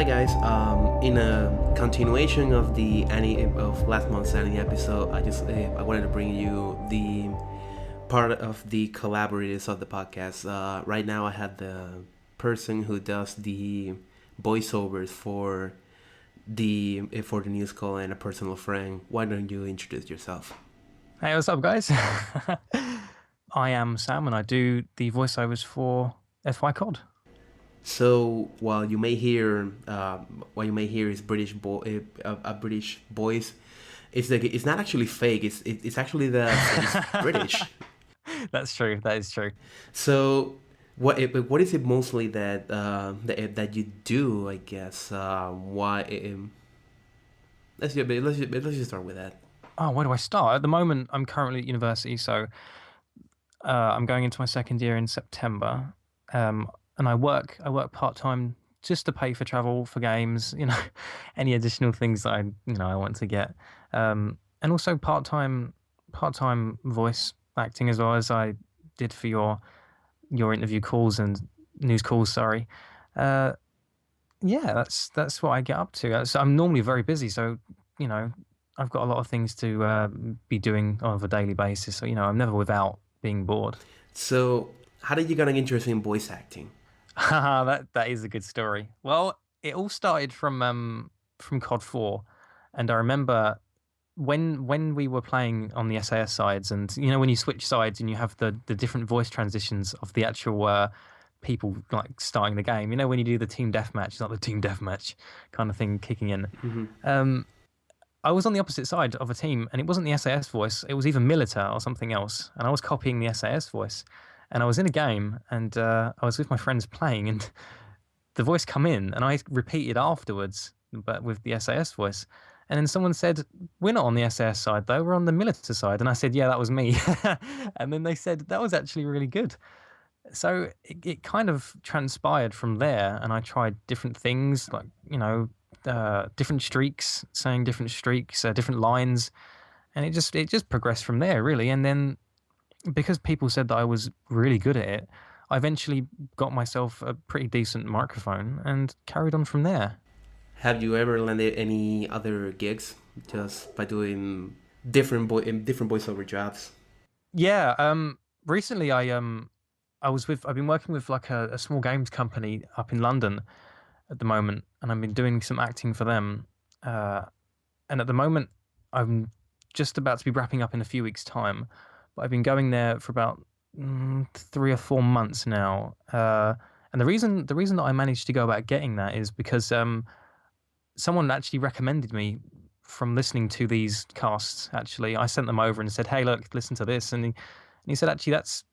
Hi guys. In a continuation of of last month's anime episode, I wanted to bring you the part of the collaborators of the podcast. Right now, I had the person who does the voiceovers for the news call and a personal friend. Why don't you introduce yourself? Hey, what's up, guys? I am Sam, and I do the voiceovers for FYCoD. So while you may hear his a British voice, it's not actually fake. It's actually that he's British. That's true. That is true. So what is it mostly that you do? I guess why let's just start with that. Oh, where do I start? At the moment, I'm currently at university, so I'm going into my second year in September, and I work part time just to pay for travel for games. Any additional things that I want to get, and also part time voice acting as well as I did for your interview calls and news calls. Sorry. Uh, yeah, that's what I get up to. I'm normally very busy, so you know I've got a lot of things to be doing on a daily basis. So I'm never without being bored. So how did you get interested in voice acting? That is a good story. Well, it all started from COD 4, and I remember when we were playing on the SAS sides, and when you switch sides and you have the different voice transitions of the actual people like starting the game. When you do the team deathmatch, it's not the team deathmatch kind of thing kicking in. Hmm. Um, I was on the opposite side of a team, and it wasn't the SAS voice. It was either Milita or something else, and I was copying the SAS voice. And I was in a game, and I was with my friends playing, and the voice come in, and I repeated afterwards, but with the SAS voice. And then someone said, "We're not on the SAS side, though. We're on the Milita side." And I said, "Yeah, that was me." And then they said that was actually really good. So it kind of transpired from there, and I tried different things, like different streaks, saying different streaks, different lines, and it just progressed from there, really. And then because people said that I was really good at it, I eventually got myself a pretty decent microphone and carried on from there. Have you ever landed any other gigs just by doing different voiceover jobs? Yeah, recently I've been working with like a small games company up in London at the moment, and I've been doing some acting for them. Uh, and at the moment, I'm just about to be wrapping up in a few weeks' time. But I've been going there for about 3 or 4 months now. And the reason that I managed to go about getting that is because someone actually recommended me from listening to these casts. Actually, I sent them over and said, "Hey, look, listen to this," and he said, "Actually, that's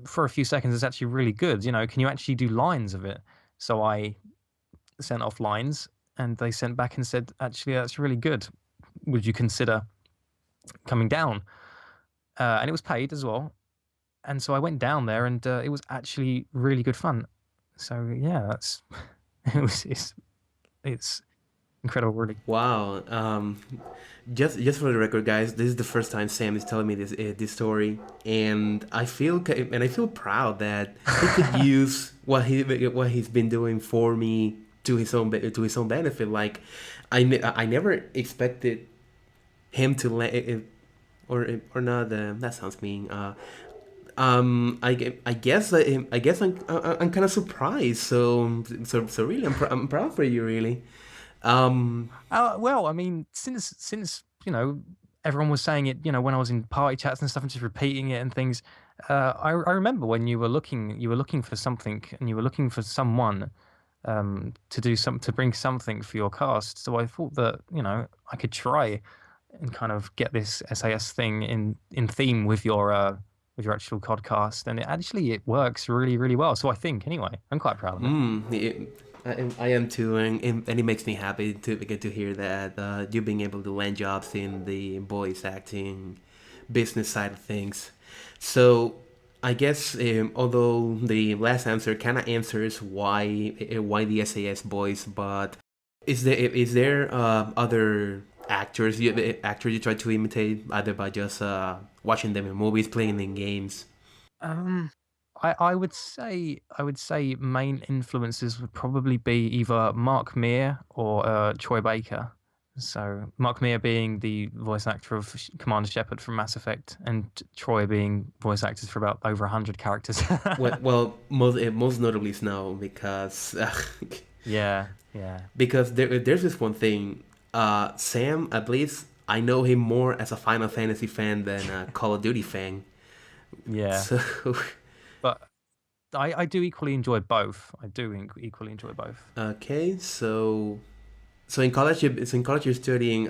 for a few seconds. It's actually really good. Can you actually do lines of it?" So I sent off lines, and they sent back and said, "Actually, that's really good. Would you consider coming down?" And it was paid as well. And so I went down there, and it was actually really good fun. So yeah, that's it's incredible, really. Wow. Just for the record, guys, this is the first time Sam is telling me this story, and I feel proud that he could use what he's been doing for me to his own benefit. Like, I never expected him to let it, or not. That sounds mean. I guess I'm kind of surprised. So really, I'm proud for you, really. Um, Well, I mean, since everyone was saying it, when I was in party chats and stuff, and just repeating it and things. I remember when you were looking for something, and you were looking for someone to bring something for your cast. So I thought that I could try and kind of get this SAS thing in theme with your actual podcast, and it works really really well. So I think anyway, I'm quite proud of it. I am too, and it makes me happy to get to hear that you being able to land jobs in the voice acting business side of things. So I guess although the last answer kind of answers why the SAS voice, but is there other actors you try to imitate either by just watching them in movies, playing in games? Um, I would say main influences would probably be either Mark Meer or Troy Baker. So Mark Meer being the voice actor of Commander Shepard from Mass Effect, and Troy being voice actors for about over 100 characters. Well, most notably Snow because Yeah, yeah, because there's this one thing. Sam, at least I know him more as a Final Fantasy fan than a Call of Duty fan. yeah. So, But I do equally enjoy both. I do equally enjoy both. okay, so in college, in college you're studying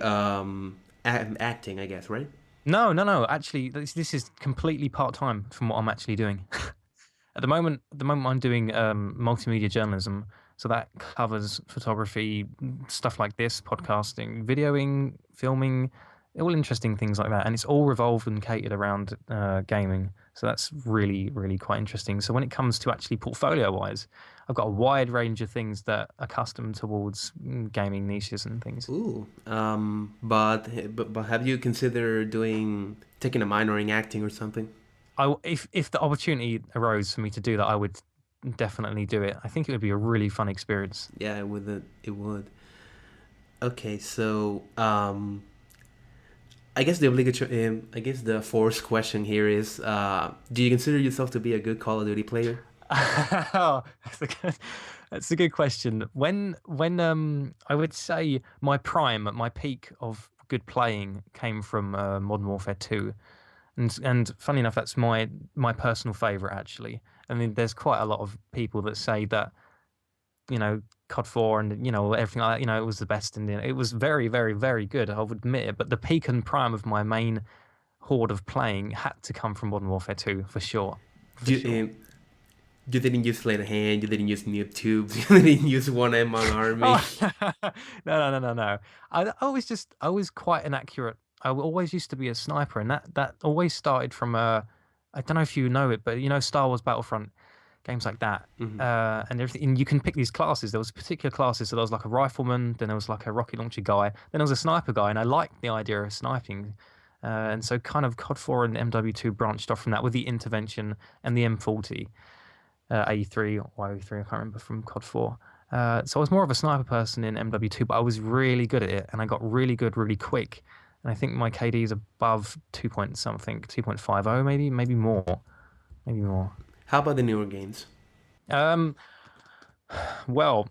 acting, I guess, right? No, no, no. Actually, this is completely part time from what I'm actually doing. At the moment, I'm doing multimedia journalism, so that covers photography, stuff like this, podcasting, videoing, filming, all interesting things like that, and it's all revolved and catered around gaming. So that's really, really quite interesting. So when it comes to actually portfolio-wise, I've got a wide range of things that are custom towards gaming niches and things. Ooh, but have you considered taking a minor in acting or something? If the opportunity arose for me to do that, I would definitely do it. I think it would be a really fun experience. Yeah, it would. It would. Okay, so I guess the forced question here is, do you consider yourself to be a good Call of Duty player? Oh, that's a good question. When I would say my prime, my peak of good playing came from Modern Warfare 2. And funny enough, that's my personal favorite actually. I mean, there's quite a lot of people that say that, COD 4 and everything like that, it was the best, and it was very, very, very good, I would admit it. But the peak and prime of my main horde of playing had to come from Modern Warfare 2 for sure. For Do sure. you didn't use Sleight of Hand, you didn't use noob tubes, you didn't use one M on army. Oh, no, no, no, no, no. I was quite inaccurate. I always used to be a sniper, and that always started from I don't know if you know it, but Star Wars Battlefront, games like that, Hmm. and everything. And you can pick these classes. There was particular classes. So there was like a rifleman, then there was like a rocket launcher guy, then there was a sniper guy, and I liked the idea of sniping. And so kind of COD 4 and MW2 branched off from that with the intervention and the M40. A3 or YO3, I can't remember, from COD 4. So I was more of a sniper person in MW2, but I was really good at it, and I got really good really quick. And I think my KD is above 2 point something, 2.50 maybe more, maybe more. How about the newer games? Um, well,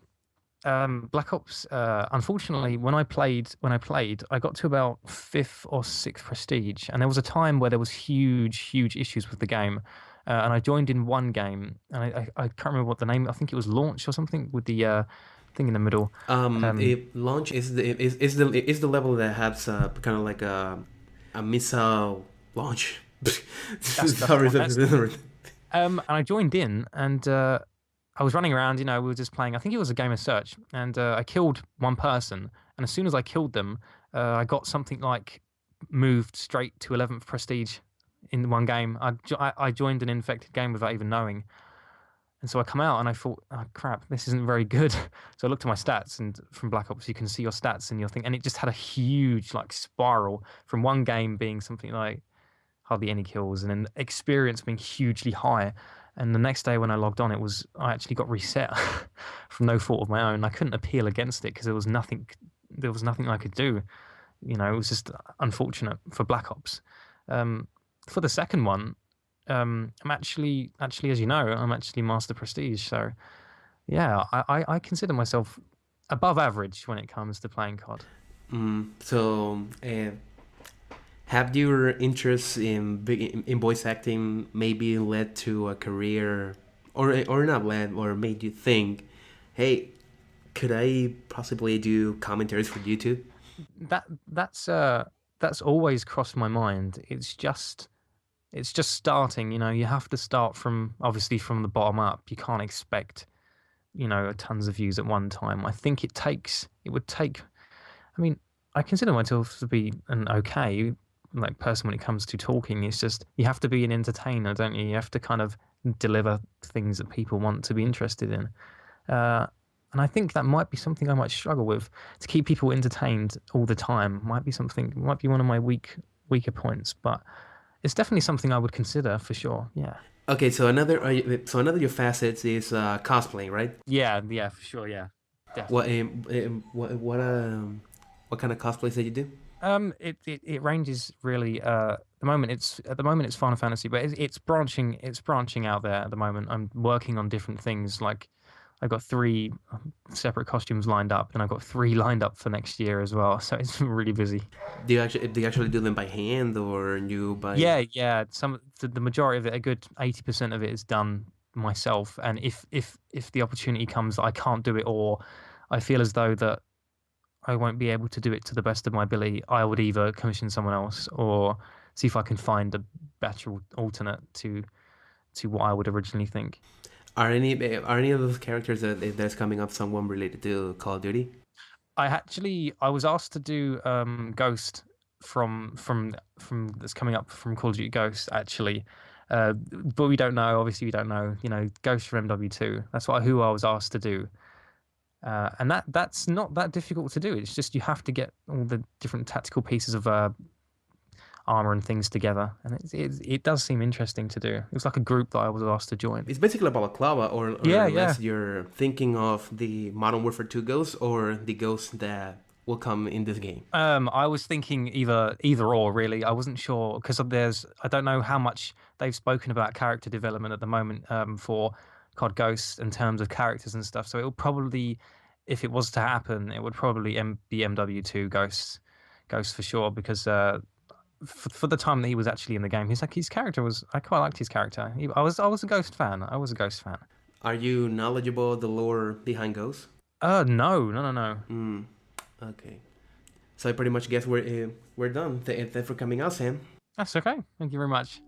Black Ops. Unfortunately, when I played, I got to about fifth or sixth prestige, and there was a time where there was huge, huge issues with the game. And I joined in one game, and I can't remember what the name. I think it was Launch or something with the thing in the middle. Um, It launch is the level that has kind of like a missile launch. that's the Sorry, one. That's the one. sorry. And I joined in, and I was running around. We were just playing. I think it was a game of search, and I killed one person. And as soon as I killed them, I got something like moved straight to 11th prestige in one game. I joined an infected game without even knowing, and so I come out and I thought, oh crap, this isn't very good. So I looked at my stats, and from Black Ops, you can see your stats and your thing, and it just had a huge like spiral from one game being something like hardly any kills, and then experience being hugely high. And the next day when I logged on, I actually got reset from no fault of my own. I couldn't appeal against it because there was nothing I could do. It was just unfortunate for Black Ops. Um, for the second one, I'm actually, as you know, I'm actually Master Prestige. So yeah, I consider myself above average when it comes to playing COD. So, have your interest in voice acting maybe led to a career, or not led, or made you think, hey, could I possibly do commentaries for YouTube? That's always crossed my mind. It's just starting. You have to start from obviously from the bottom up. You can't expect tons of views at one time. I think it would take. I mean, I consider myself to be an okay like person when it comes to talking. It's just you have to be an entertainer, don't you? You have to kind of deliver things that people want to be interested in. Uh, and I think that might be something I might struggle with to keep people entertained all the time. Might be one of my weaker points, but it's definitely something I would consider for sure. Yeah. Okay, so another of your facets is cosplaying, right? Yeah, yeah, for sure, yeah, What definitely. what kind of cosplays that you do? It ranges really. At the moment it's Final Fantasy, but it's branching out there at the moment. I'm working on different things. Like I've got three separate costumes lined up, and I've got three lined up for next year as well. So it's really busy. Do you actually do them by hand or you by? Yeah, yeah. The majority of it, a good 80% of it is done myself. And if the opportunity comes that I can't do it, or I feel as though that I won't be able to do it to the best of my ability, I would either commission someone else or see if I can find a better alternate to what I would originally think. Are any of those characters that's coming up someone related to Call of Duty? I was asked to do Ghost from that's coming up from Call of Duty Ghost actually. But we don't know. Obviously, we don't know. You know, Ghost from MW2. That's who I was asked to do. And that's not that difficult to do. It's just you have to get all the different tactical pieces of armor and things together, and it does seem interesting to do. It was like a group that I was asked to join. It's basically a balaclava, or Yeah, yeah. unless you're thinking of the Modern Warfare 2 ghost or the ghost that will come in this game. I was thinking either or really. I wasn't sure because I don't know how much they've spoken about character development at the moment for COD Ghost in terms of characters and stuff. So it will probably, if it was to happen, it would probably be MW2 Ghost for sure because for the time that he was actually in the game, his character was I quite liked his character. I was a Ghost fan. I was a Ghost fan. Are you knowledgeable of the lore behind ghosts? No, no, no, no. Hmm. Okay. So I pretty much guess we're done. Thanks for coming out, Sam. That's okay. Thank you very much.